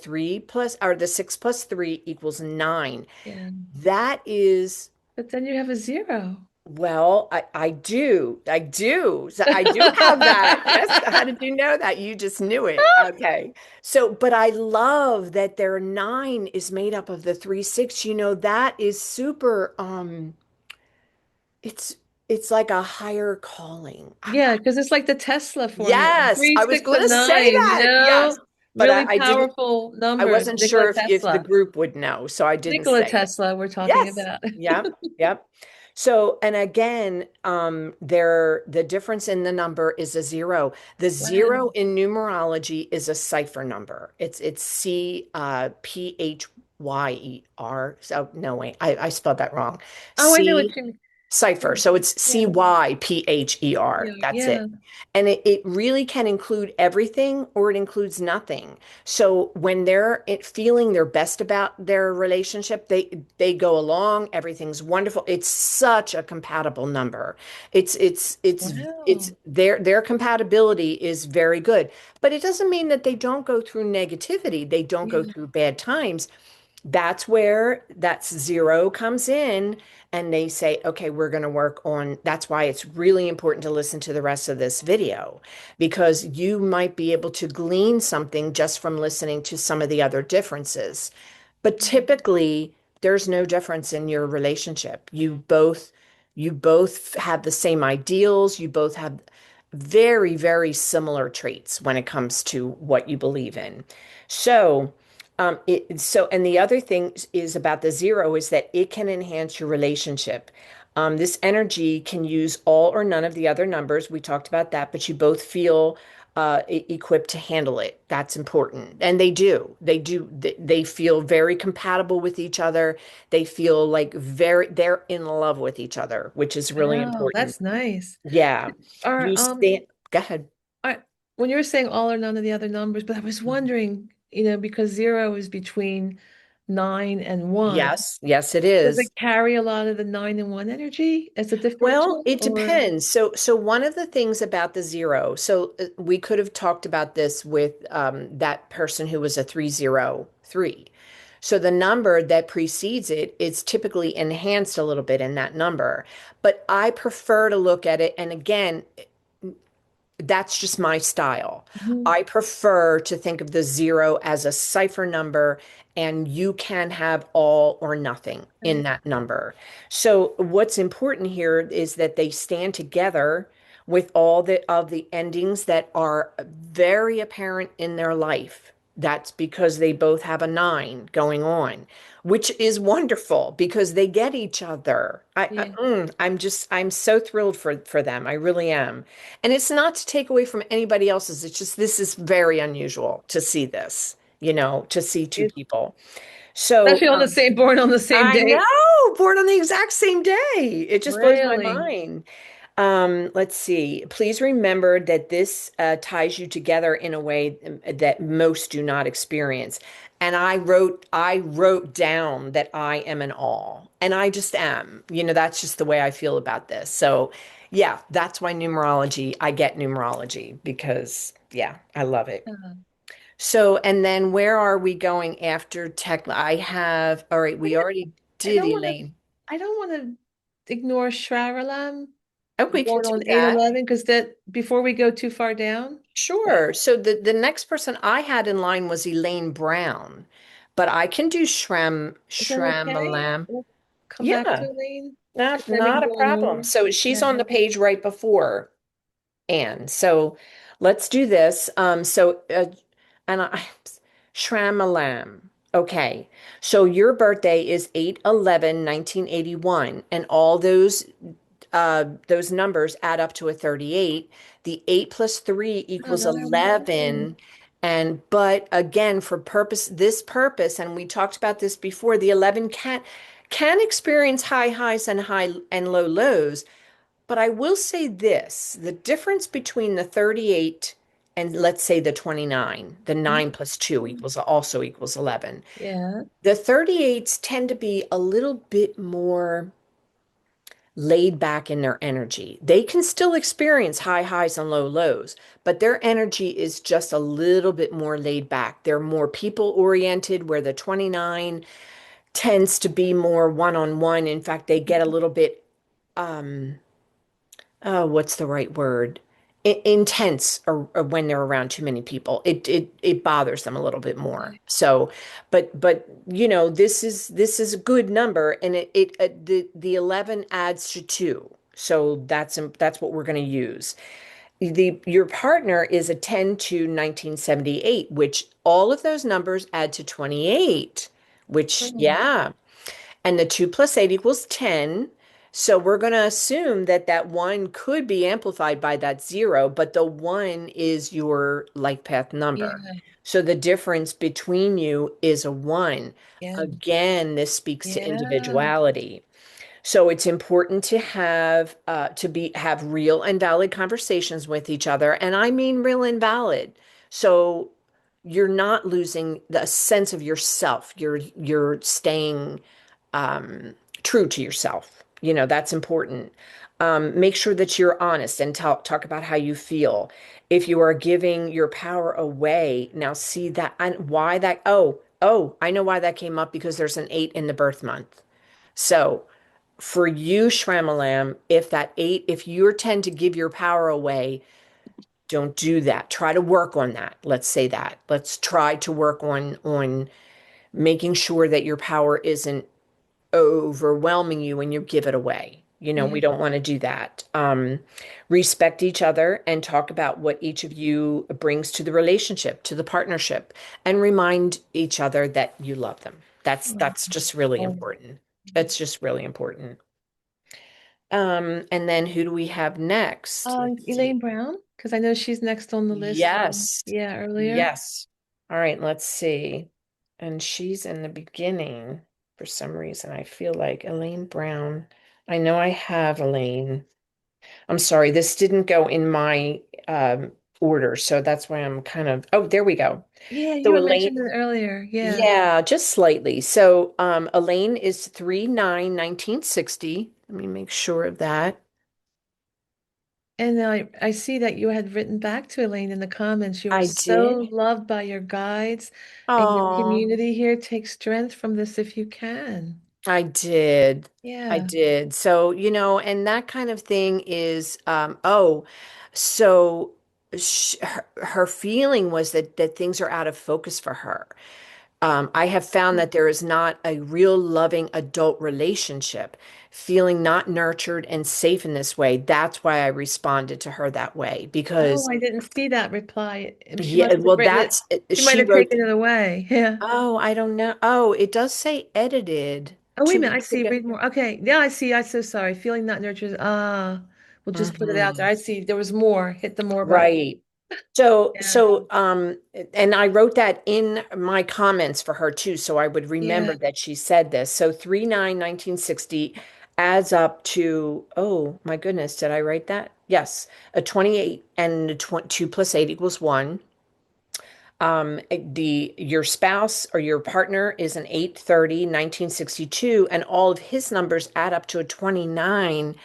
6 plus 3 equals 9. Yeah. That is But then you have a zero. Well, I do. I do. So I do have that. Yes. How did you know that? You just knew it. Okay. So, but I love that their 9 is made up of the 3, 6. That is super, it's it's like a higher calling. Yeah, because it's like the Tesla formula. Yes, Three, I was six, going to and say nine, that. Yes. But really I didn't powerful I numbers. wasn't Nikola sure if the Tesla. group would know, so I didn't Nikola say it. Tesla, we're talking Yes. about. Yep. Yep. So, and again, the difference in the number is a zero. The zero Wow. in numerology is a cipher number. It's Phyyer. So no, wait, I spelled that wrong. Oh, I know what C you mean. Cipher. So it's Yeah, Cypher. yeah, That's yeah. it. And it really can include everything or it includes nothing. So when they're feeling their best about their relationship, they go along, everything's wonderful. It's such a compatible number. It's Wow. their compatibility is very good. But it doesn't mean that they don't go through negativity, they don't go Yeah. through bad times. That's where that zero comes in, and they say, okay, we're going to work on. That's why it's really important to listen to the rest of this video, because you might be able to glean something just from listening to some of the other differences. But typically, there's no difference in your relationship. You both have the same ideals. You both have very, very similar traits when it comes to what you believe in. So, and the other thing is about the zero is that it can enhance your relationship. This energy can use all or none of the other numbers. We talked about that, but you both feel equipped to handle it. That's important. And they do. They do. They feel very compatible with each other. They feel like they're in love with each other, which is really Wow, important. that's nice. Yeah. Are You stand, go ahead. when you were saying all or none of the other numbers, but I was wondering, because zero is between 9 and 1. Yes, yes, it Does is. it carry a lot of the 9 and 1 energy as a Well, differential it or? depends. So one of the things about the zero, so we could have talked about this with that person who was a 303. So the number that precedes it is typically enhanced a little bit in that number. But I prefer to look at it, and again, that's just my style. Mhm. I prefer to think of the zero as a cipher number, and you can have all or nothing in Okay. that number. So what's important here is that they stand together with all the of the endings that are very apparent in their life. That's because they both have a nine going on, which is wonderful because they get each other. Yeah. I'm so thrilled for them. I really am. And it's not to take away from anybody else's. It's just this is very unusual to see this, to see two It- people. So, Especially on the same born on the same I day. know, born on the exact same day. It just blows my Really? mind. Let's see. Please remember that this ties you together in a way that most do not experience. And I wrote down that I am an all, and I just am. That's just the way I feel about this. So, yeah, that's why numerology, I get numerology because, yeah, I love it. Uh, So, and then where are we going after tech? All right, I, we already I did don't want to. Elaine. I don't want to ignore Shraram Oh, we can born do on eight that. eleven because that before we go too far down. That, Sure. So the next person I had in line was Elaine Brown, but I can do is that okay? Shram We'll come back to Yeah, Elaine and not then we can not a go in problem. order. So she's Yeah. on the page right before Anne. So let's do this. And I Shramalam. Okay. So your birthday is 8/11/1981, and all those numbers add up to a 38. The 8 plus 3 Oh, equals another one. 11. But again, for this purpose, and we talked about this before, the 11 can experience high highs and high and low lows. But I will say this, the difference between the 38 and let's say the 29, the 9 plus 2 also equals 11. Yeah. The 38s tend to be a little bit more laid back in their energy. They can still experience high highs and low lows, but their energy is just a little bit more laid back. They're more people oriented, where the 29 tends to be more one on one. In fact, they get a little bit, um, oh, what's the right word? Intense or when they're around too many people. It bothers them a little bit more. Okay. So, but this is a good number, and the 11 adds to 2. So that's what we're going to use. Your partner is a 10 to 1978, which all of those numbers add to 28, which, Oh, yeah, and the 2 plus 8 equals 10. So we're going to assume that that 1 could be amplified by that 0, but the 1 is your life path number. yeah. So the difference between you is a 1. Yeah. Again, this speaks to Yeah. individuality. So it's important to have real and valid conversations with each other, and I mean real and valid. So you're not losing the sense of yourself. You're staying um, true to yourself. That's important. Make sure that you're honest and talk about how you feel. If you are giving your power away, now see that and why that. Oh, I know why that came up because there's an 8 in the birth month. So for you, Shramalam, if you tend to give your power away, don't do that. Try to work on that. Let's say that. Let's try to work on making sure that your power isn't overwhelming you when you give it away. We Yeah. don't want to do that. Respect each other and talk about what each of you brings to the relationship, to the partnership, and remind each other that you love them. That's just really Oh. important. That's just really important. And then who do we have next? Let's see. Elaine Brown, because I know she's next on the list from, Yes. yeah, earlier. Yes. All right, let's see. And she's in the beginning for some reason. I feel like Elaine Brown. I know I have Elaine. I'm sorry, this didn't go in my order, so that's why I'm kind of. Oh, there we go. Yeah, you So were Elaine, mentioning it earlier. Yeah. yeah, just slightly. So Elaine is 3/9/1960. Let me make sure of that. And I see that you had written back to Elaine in the comments. You are I so did. loved by your guides and your Oh. community here. Take strength from this if you can. I did. I Yeah. did. So, and that kind of thing is, so her feeling was that things are out of focus for her. I have found that there is not a real loving adult relationship, feeling not nurtured and safe in this way. That's why I responded to her that way Oh, because, I didn't see that reply. She yeah, must have well, written it. that's She might she have wrote. taken it away. Yeah. Oh, I don't know. Oh, it does say edited Oh, wait a two minute. I weeks see. ago. Read more. Okay. Yeah, I see. I'm so sorry. Feeling not nurtured. We'll just put it out there. Mhm. I see. There was more. Hit the more button. Right. So, Yeah. so, um, and I wrote that in my comments for her too, so I would Yeah. remember that she said this. So 3/9/1960 adds up to, oh my goodness, did I write that? Yes, a 28 and a 2 plus 8 equals 1. Your spouse or your partner is an 8/30/1962, and all of his numbers add up to a 29,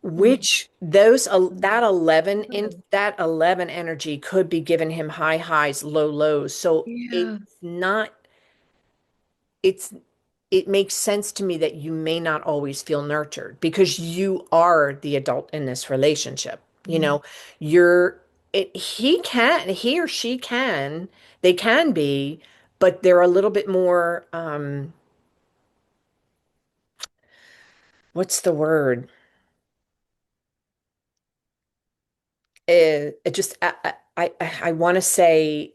Mm. which those that 11 in Oh, that 11 energy could be giving him high highs, low lows. So yeah. it's it makes sense to me that you may not always feel nurtured because you are the adult in this relationship. You Mm. know, he or she can, they can be, but they're a little bit more what's the word? It just I want to say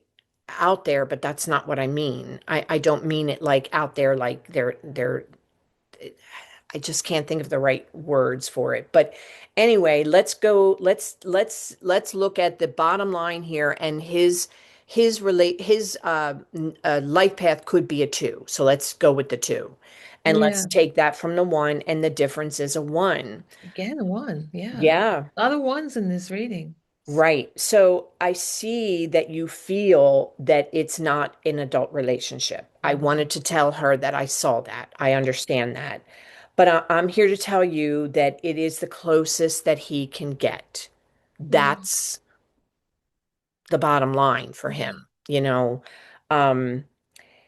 out there, but that's not what I mean. I don't mean it like out there, like they're I just can't think of the right words for it. But anyway, let's go. Let's look at the bottom line here, and his life path could be a 2. So let's go with the 2, and let's Yeah. take that from the 1, and the difference is a 1. Again, a one. Yeah. Yeah. A lot of ones in this reading. Right. So I see that you feel that it's not an adult relationship. I Mhm. wanted to tell her that I saw that. I understand that. But I'm here to tell you that it is the closest that he can get. Yeah. That's the bottom line for Yeah. him. Um,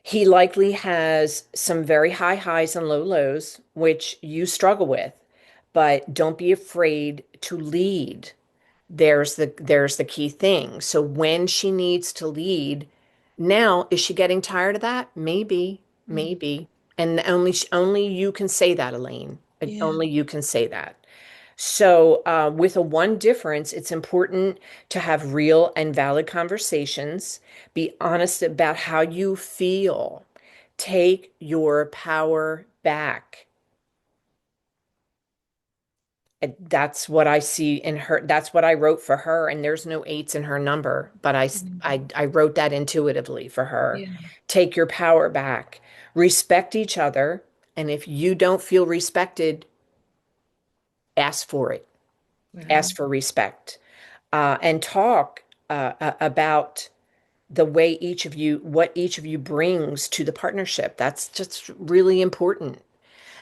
he likely has some very high highs and low lows, which you struggle with, but don't be afraid to lead. There's the key thing. So when she needs to lead, now is she getting tired of that? Maybe, Mm. maybe. And only you can say that, Elaine. Yeah. Only you can say that. So with a 1 difference, it's important to have real and valid conversations. Be honest about how you feel. Take your power back. That's what I see in her. That's what I wrote for her. And there's no 8s in her number, but Mm. I wrote that intuitively for her. Yeah. Take your power back. Respect each other. And if you don't feel respected, ask for it. Right. Ask for respect. And talk about the way what each of you brings to the partnership. That's just really important.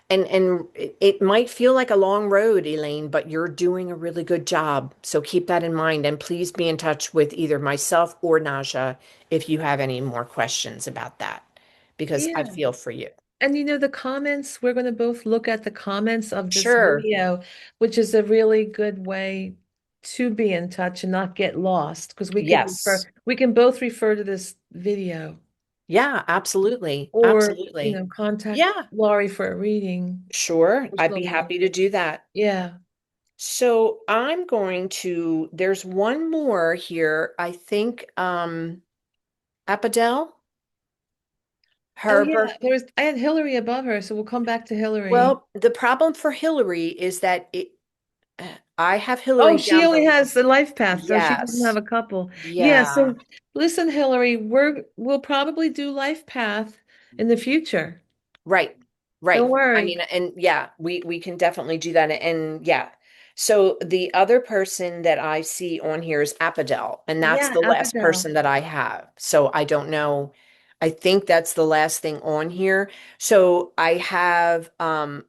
And it might feel like a long road, Elaine, but you're doing a really good job. So keep that in mind. And please be in touch with either myself or Naja if you have any more questions about that, because I Yeah. feel for you. And the comments, we're going to both look at the comments of this Sure. video, which is a really good way to be in touch and not get lost because Yes. we can both refer to this video Yeah, absolutely. or, Absolutely. contact Yeah, Laurie for a reading, sure. which I'd they'll be know. happy to do that. Yeah. So there's one more here. I think, Apadel, Oh her yeah, birth. I had Hillary above her, so we'll come back to Hillary. Well, the problem for Hillary is that I have Oh, Hillary she down only below. has the life path, so she doesn't have Yes. a couple. Yeah, Yeah. so listen, Hillary, we'll probably do life path in the future. Right. Don't Right. I worry. mean, and yeah, we can definitely do that. And yeah. So the other person that I see on here is Apadel, and that's Yeah, the last Apidel. person that I have. So I don't know. I think that's the last thing on here. So I have Oh,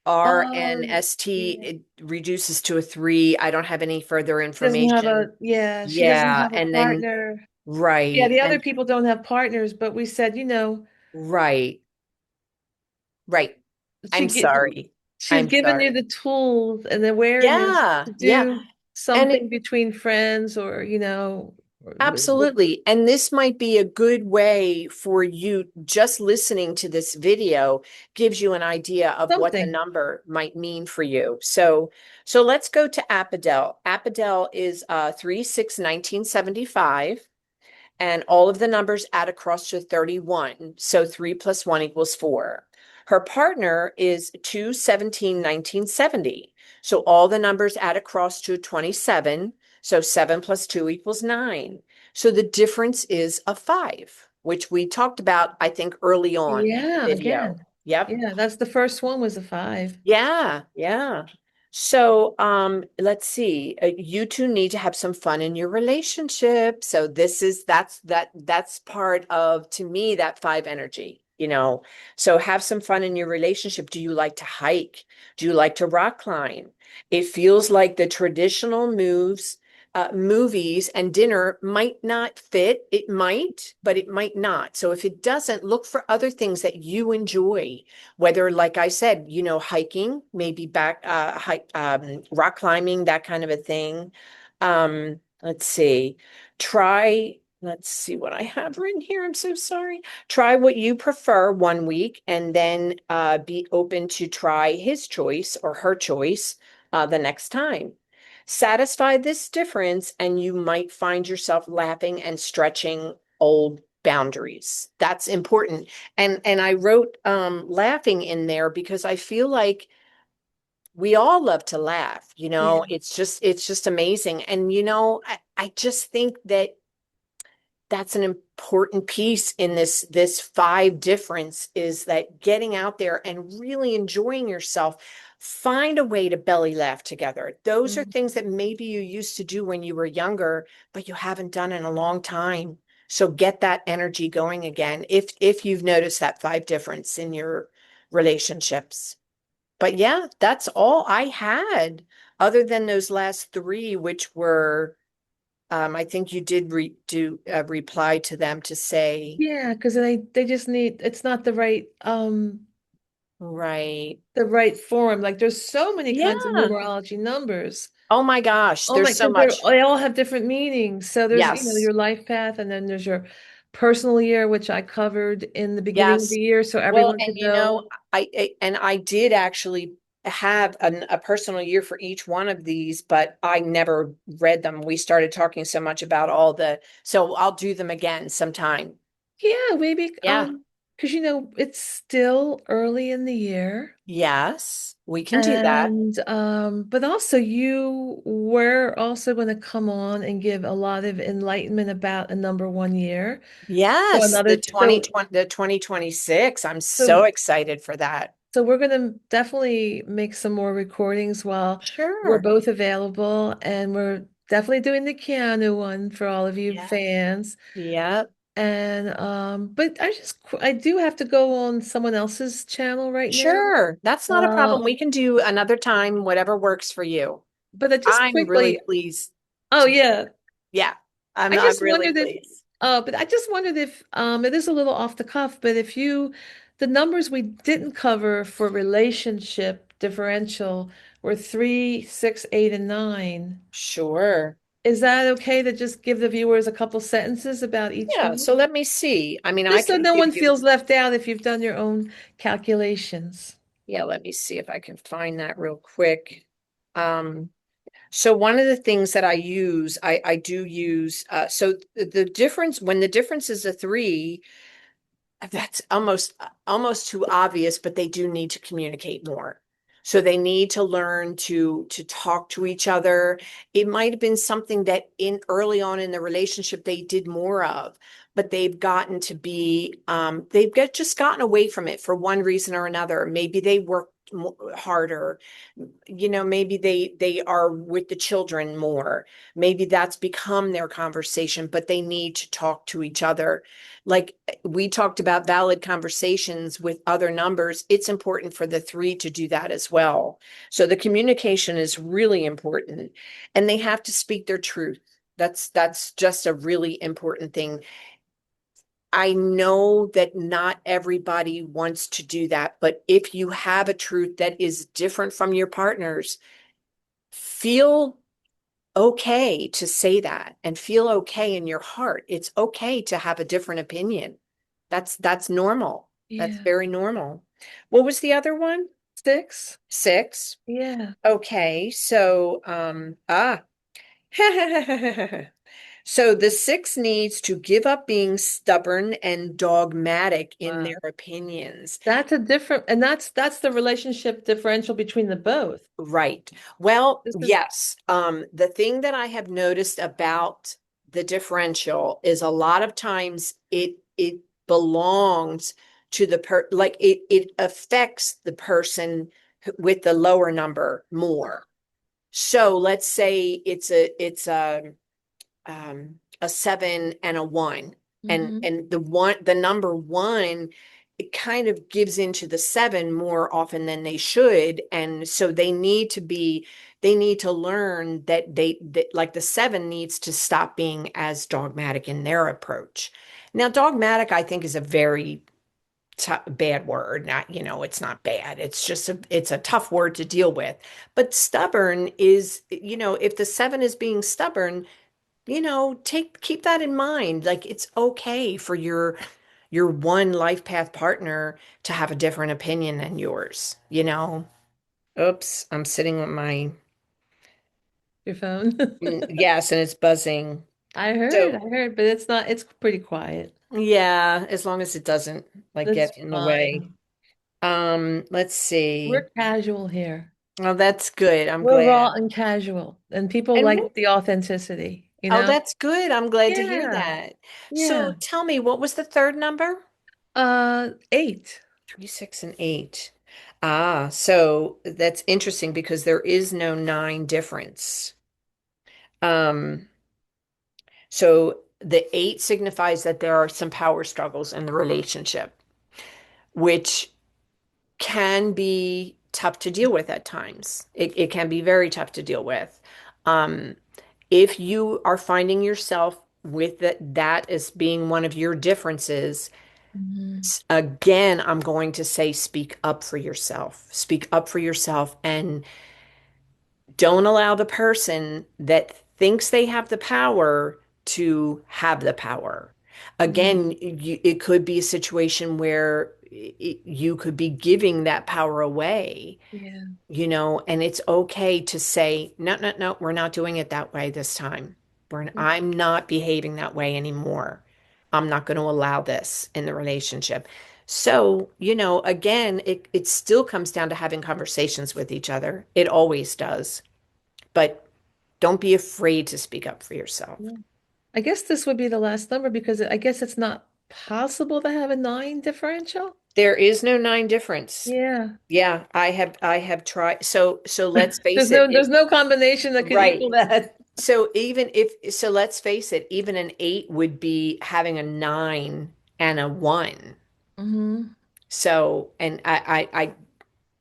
RNST, yeah. it reduces to a 3. I don't have any further She doesn't have information. she doesn't Yeah, have a and then partner. Yeah, right. the other And people don't have partners, but we said, right. Right. she I'm get sorry. she's I'm given you sorry. the tools and awareness Yeah, to yeah. do And something between friends or, Absolutely. And this might be a good way for you, just listening to this video gives you an idea of what the Something. number might mean for you. So let's go to Apidel. Apidel is 3/6/1975, and all of the numbers add across to 31. So 3 plus 1 equals 4. Her partner is 2/17/1970. So all the numbers add across to 27. So 7 plus 2 equals 9. So the difference is a 5, which we talked about, I think, early on in the Yeah, video. again. Yep. Yeah, that's the first one was a 5. Yeah, yeah. So, let's see. You two need to have some fun in your relationship. So that's part of, to me, that 5 energy, you know. So have some fun in your relationship. Do you like to hike? Do you like to rock climb? It feels like the traditional movies and dinner might not fit. It might, but it might not. So if it doesn't, look for other things that you enjoy, whether, like I said, hiking, maybe rock climbing, that kind of a thing. Let's see. Let's see what I have written here. I'm so sorry. Try what you prefer one week, and then be open to try his choice or her choice the next time. Satisfy this difference, and you might find yourself laughing and stretching old boundaries. That's important. And I wrote laughing in there because I feel like we all love to laugh, Yeah. it's just amazing. And I just think that that's an important piece in this 5 difference, is that getting out there and really enjoying yourself. Find a way to belly laugh together. Those are Mhm. things that maybe you used to do when you were younger, but you haven't done in a long time. So get that energy going again, if you've noticed that 5 difference in your relationships. But yeah, that's all I had, other than those last 3, which were, I think you did do reply to them to say, Yeah, because they just need it's not right. the right form. Like there's so many kinds of Yeah. numerology numbers. Oh my gosh, Oh my, there's so because much. they all have different meanings. So there's, Yes. your life path, and then there's your personal year, which I covered in the beginning of the Yes. year, so Well, everyone and could know. I did actually have a personal year for each one of these, but I never read them. We started talking so much about so I'll do them again sometime. Yeah, maybe Yeah. because it's still early in the year. Yes, we can do that. And but also you were also going to come on and give a lot of enlightenment about a number 1 year. So Yes, the another 2020, the 2026. I'm so so excited for that. so we're going to definitely make some more recordings while we're Sure. both available, and we're definitely doing the Keanu one for all of you Yeah. fans. Yeah. And but I do have to go on someone else's channel right now. Sure. That's not a Uh problem. We can do another time, whatever works for you. but I just I'm really quickly pleased oh to, yeah. yeah, I I'm just really wondered if, pleased. but I just wondered if, it is a little off the cuff, but if the numbers we didn't cover for relationship differential were 3, 6, 8, and 9. Sure. Is that okay to just give the viewers a couple sentences about each Yeah. one? So let me see. I mean, I Just so can no give one you, feels left out if you've done your own calculations. yeah, let me see if I can find that real quick. Um, So one of the things that I do use, so the difference, when the difference is a 3, that's almost too obvious, but they do need to communicate more. So they need to learn to talk to each other. It might have been something that in early on in the relationship they did more of, but they've gotten to be, just gotten away from it for one reason or another. Maybe they worked harder. Maybe they are with the children more. Maybe that's become their conversation, but they need to talk to each other. Like we talked about valid conversations with other numbers, it's important for the 3 to do that as well. So the communication is really important, and they have to speak their truth. That's just a really important thing. I know that not everybody wants to do that, but if you have a truth that is different from your partner's, feel okay to say that and feel okay in your heart. It's okay to have a different opinion. That's normal. That's Yeah. very normal. What was the other one? 6. Six. Yeah. Okay, so so the six needs to give up being stubborn and dogmatic in Wow. their opinions. That's a different, and that's the relationship differential between the both. Right. Well, This is, yes. The thing that I have noticed about the differential is a lot of times it belongs to the like it affects the person with the lower number more. So let's say it's a seven and a one. hmm And the number one, it kind of gives into the seven more often than they should. And so they need to learn that like the seven needs to stop being as dogmatic in their approach. Now, dogmatic, I think, is a very bad word. Not, it's not bad. It's a tough word to deal with. But stubborn is, if the seven is being stubborn, keep that in mind. Like it's okay for your one life path partner to have a different opinion than yours. Oops, I'm sitting with my your phone. yes, and it's buzzing. I So, heard, but it's not, it's pretty quiet. yeah, as long as it doesn't like That's get in the way. fine. Let's see. We're casual here. Oh, that's good. I'm We're glad. raw and casual, and people And like the authenticity, you oh, know? that's good. I'm glad to hear Yeah. that. So Yeah. tell me, what was the third number? 8. 3, 6, and 8. Ah, so that's interesting because there is no nine difference. Um, so the eight signifies that there are some power struggles in the relationship, which can be tough to deal with at times. It can be very tough to deal with. Um, if you are finding yourself with that as being one of your differences, Mhm. again, I'm going to say speak up for yourself. Speak up for yourself and don't allow the person that thinks they have the power to have the power. Mhm. Again, it could be a situation where you could be giving that power away, Yeah. and it's okay to say, no, no, no, we're not doing it that way this time. I'm not behaving that way anymore. I'm not going to allow this in the relationship. So, again, it still comes down to having conversations with each other. It always does. But don't be afraid to speak up for yourself. Yeah. I guess this would be the last number because I guess it's not possible to have a 9 differential. There is no nine difference. Yeah. Yeah, I have tried. So let's face There's no combination that could right. equal that. So let's face it, even an eight would be having a nine and a one. hmm So, and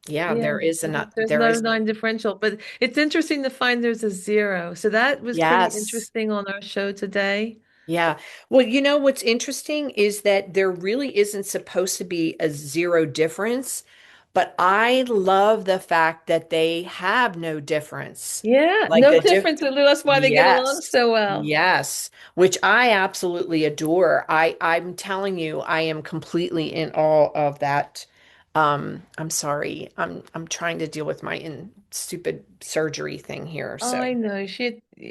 yeah, Yeah, there is there's there no is, 9 differential, but it's interesting to find there's a 0. So that was pretty yes. interesting on our show today. Yeah. Well, what's interesting is that there really isn't supposed to be a zero difference, but I love the fact that they have no difference. Yeah, Like no the diff difference. That's why they get along Yes. so well. Yes, which I absolutely adore. I'm telling you, I am completely in awe of that. I'm sorry. I'm trying to deal with my stupid surgery thing here. Oh, So I know.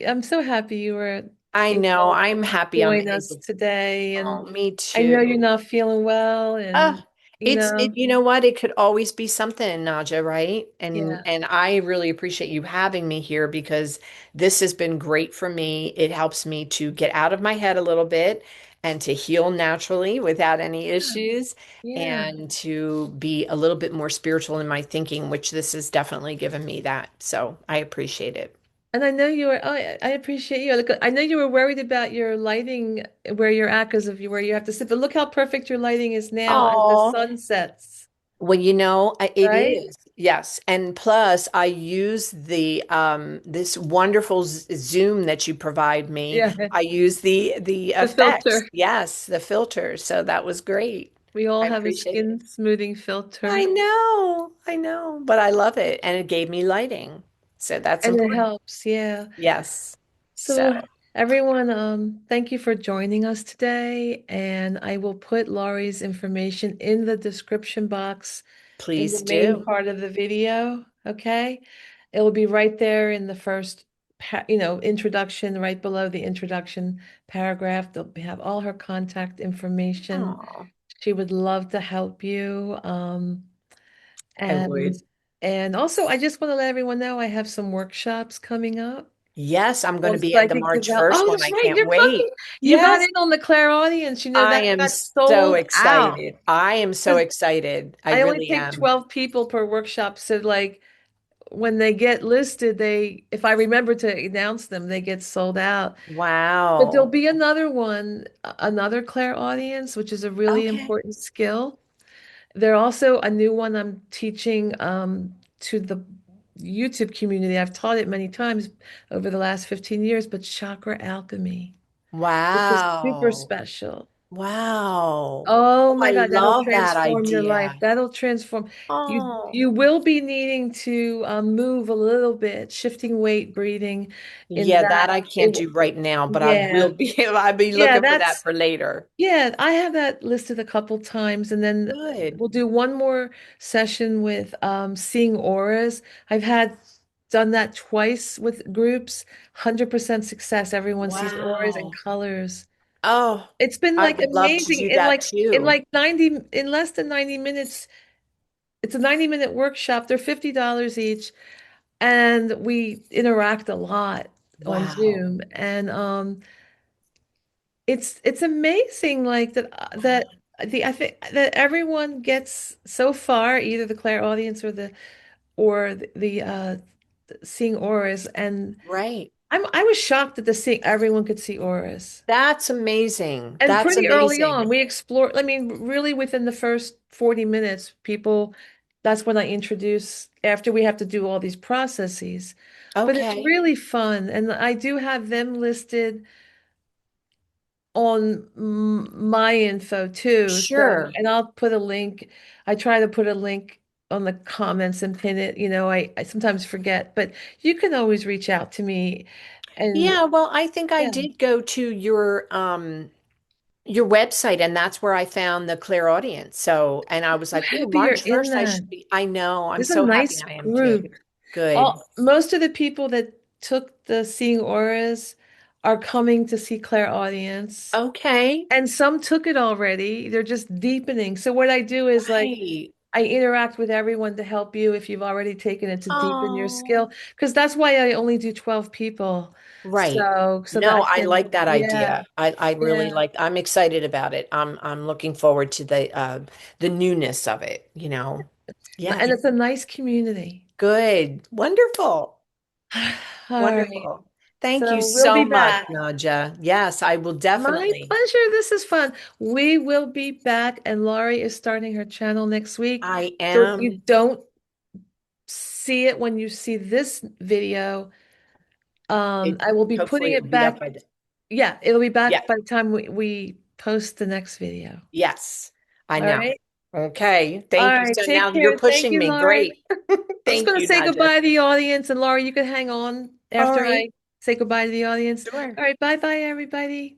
I'm so happy you were I know able I'm to happy I'm join us able. today. Oh, And me I know you're too. not feeling well. Uh, And, you know, you know what? It could always be something, Naja, right? And yeah. and I really appreciate you having me here because this has been great for me. It helps me to get out of my head a little bit and to heal naturally without any issues Yeah. and to be a little bit more spiritual in my thinking, which this has definitely given me that. So I appreciate it. And I know you were, oh, I appreciate you. Look, I know you were worried about your lighting where you're at because of where you have to sit, but look how perfect your lighting is now as the Oh, sun sets, well, it right? is. Yes. And plus I use the this wonderful Zoom that you provide me. Yeah. I use the The effects. filter. Yes, the filter. So that was great. We all I have a appreciate it. skin smoothing I filter. know. I know, but I love it and it gave me lighting. So that's And it important. helps, yeah. Yes. So So everyone, thank you for joining us today. And I will put Laurie's information in the description box in the please main do. part of the video. Okay. It will be right there in the first, introduction, right below the introduction paragraph. They'll have all her contact information. Oh, She would love to help you. I And would. and also, I just want to let everyone know I have some workshops coming up Yes, I'm going on to be at the psychic March develop. 1st Oh, one. that's I right. can't You're wait. coming. You got Yes, in on the clairaudience. I That am got so sold out. excited. I am so 'Cause excited. I I only really take am. 12 people per workshop. So like when they get listed, if I remember to announce them, they get sold out. But there'll Wow. be another one, another clairaudience, which is a really Okay. important skill. There also a new one I'm teaching to the YouTube community. I've taught it many times over the last 15 years, but chakra alchemy, which is super Wow. special. Wow. Oh Oh, my I God, that'll love that transform your life. idea. That'll transform. You Oh, will be needing to move a little bit, shifting weight, breathing in yeah, that. that I can't do right now, but I Yeah. will be. I'll be Yeah, looking for that that's for later. yeah, I have that listed a couple times, and then Good. we'll do one more session with seeing auras. I've had done that twice with groups, 100% success. Everyone sees auras and Wow. colors. Oh, It's been I like would love to amazing. do that In too. like 90 in less than 90 minutes. It's a 90-minute workshop. They're $50 each, and we interact a lot on Wow. Zoom. And it's amazing like that the I think that everyone gets so far, either the clairaudience or the seeing auras, and Right. I was shocked that the seeing everyone could see auras. That's amazing. And That's pretty early amazing. on, we explored, I mean, really within the first 40 minutes, that's when I introduce, after we have to do all these processes. But it's Okay. really fun. And I do have them listed on my info too. So, Sure. and I'll put a link. I try to put a link on the comments and pin it. I sometimes forget, but you can always reach out to me. And Yeah, well, I think I yeah, did go to your website and that's where I found the clairaudience. So, and I was I'm like, oh, happy you're March in 1st, I that. should be. I know. I'm There's a so happy nice I am too. group. Good. Most of the people that took the Seeing Auras are coming to see clairaudience. Okay. And some took it already. They're just deepening. So what I do is like Right. I interact with everyone to help you if you've already taken it to deepen your Oh, skill. Because that's why I only do 12 people. right. So that No, I I like can, that yeah, idea. I really yeah. like, I'm excited about it. I'm looking forward to the newness of it, And Yes. it's a nice community. Good. Wonderful. All right. Wonderful. Thank you So we'll so be much, back. Naja. Yes, I will My definitely. pleasure. This is fun. We will be back, and Laurie is starting her channel next week. I So if you am. don't see it when you see this video, It I will be putting hopefully it'll it be back. up by the, Yeah, it'll be yeah. back by the time we post the next video. Yes, I All know. right. Okay. All Thank you. right. So now Take you're care. Thank pushing you, me. Laurie. Great. I'm just Thank going to you, say Naja. goodbye to the audience, and Laurie, you can hang on All after right. I say goodbye to the audience. Sure. All right. Bye bye, everybody.